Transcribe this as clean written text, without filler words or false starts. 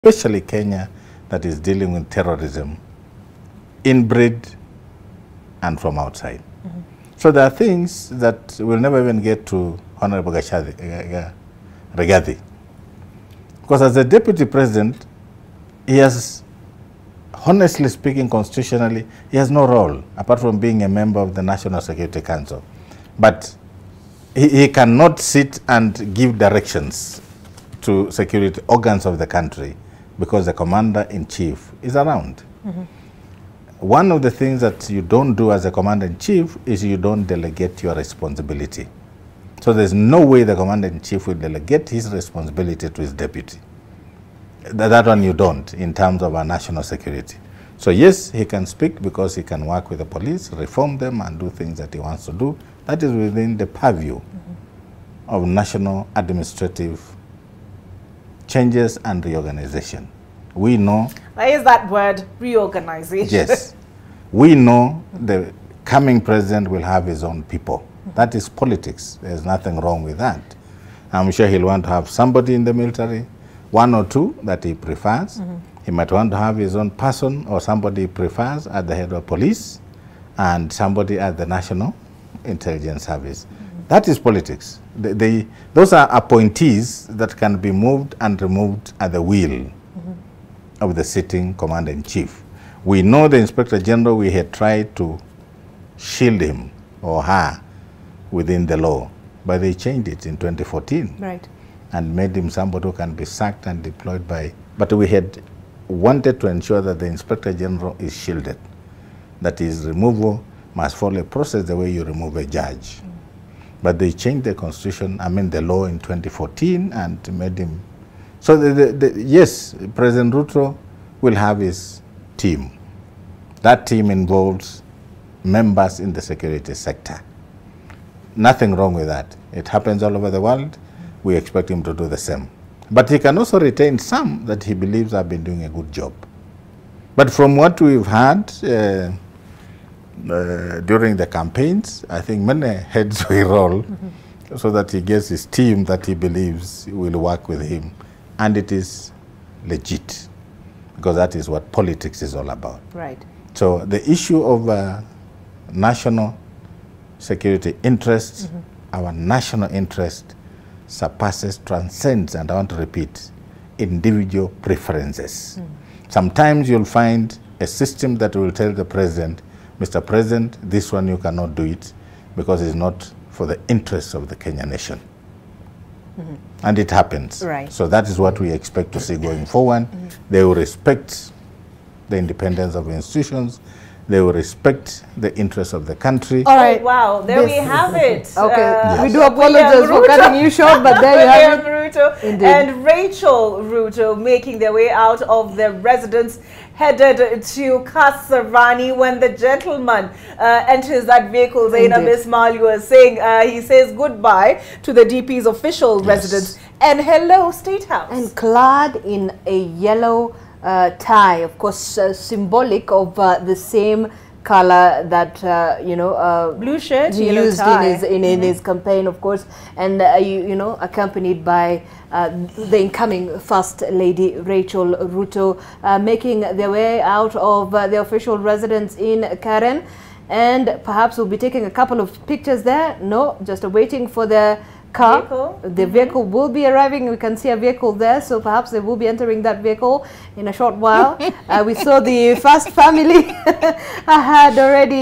especially Kenya, that is dealing with terrorism, inbred and from outside. So there are things that will never even get to Honorable Rigathi. Because as a deputy president, he has, honestly speaking, constitutionally, he has no role apart from being a member of the National Security Council. But he cannot sit and give directions to security organs of the country because the commander-in-chief is around. One of the things that you don't do as a commander-in-chief is you don't delegate your responsibility. So there's no way the commander-in-chief will delegate his responsibility to his deputy. That one you don't in terms of our national security. So yes, he can speak because he can work with the police, reform them and do things that he wants to do. That is within the purview of national administrative changes and reorganization. We know... Why is that word, reorganization? Yes. We know the coming president will have his own people. That is politics. There's nothing wrong with that. I'm sure he'll want to have somebody in the military, one or two that he prefers. He might want to have his own person or somebody he prefers at the head of police and somebody at the National Intelligence Service. That is politics. Those are appointees that can be moved and removed at the will of the sitting commander-in-chief. We know the Inspector General, we had tried to shield him or her within the law, but they changed it in 2014. Right. And made him somebody who can be sacked and deployed by... But we had wanted to ensure that the Inspector General is shielded, that his removal must follow a process the way you remove a judge. But they changed the constitution, the law in 2014 and made him... So yes, President Ruto will have his team. That team involves members in the security sector. Nothing wrong with that. It happens all over the world. We expect him to do the same. But he can also retain some that he believes have been doing a good job. But from what we've had during the campaigns, I think many heads will roll so that he gets his team that he believes will work with him. And it is legit, because that is what politics is all about. Right. So the issue of national security interests, our national interest surpasses, transcends, and I want to repeat, individual preferences. Sometimes you'll find a system that will tell the president, Mr. President, this one you cannot do it because it's not for the interests of the Kenyan nation. And it happens. Right. So that is what we expect to see going forward. They will respect the independence of institutions. They will respect the interests of the country. All right. Oh, wow. There we have it. Okay. Yes. We do apologize for cutting you short, but there you have it. Ruto Indeed. And Rachel Ruto making their way out of their residence, headed to Kasarani when the gentleman enters that vehicle. Zainab Ismail was saying, he says goodbye to the DP's official residence and hello State House. And clad in a yellow tie, of course, symbolic of the same color that blue shirt, he yellow used tie. in his campaign, of course, and accompanied by the incoming First Lady Rachel Ruto, making their way out of the official residence in Karen, and perhaps we'll be taking a couple of pictures there. No, just waiting for the car. The vehicle will be arriving. We can see a vehicle there, so perhaps they will be entering that vehicle in a short while. We saw the first family had already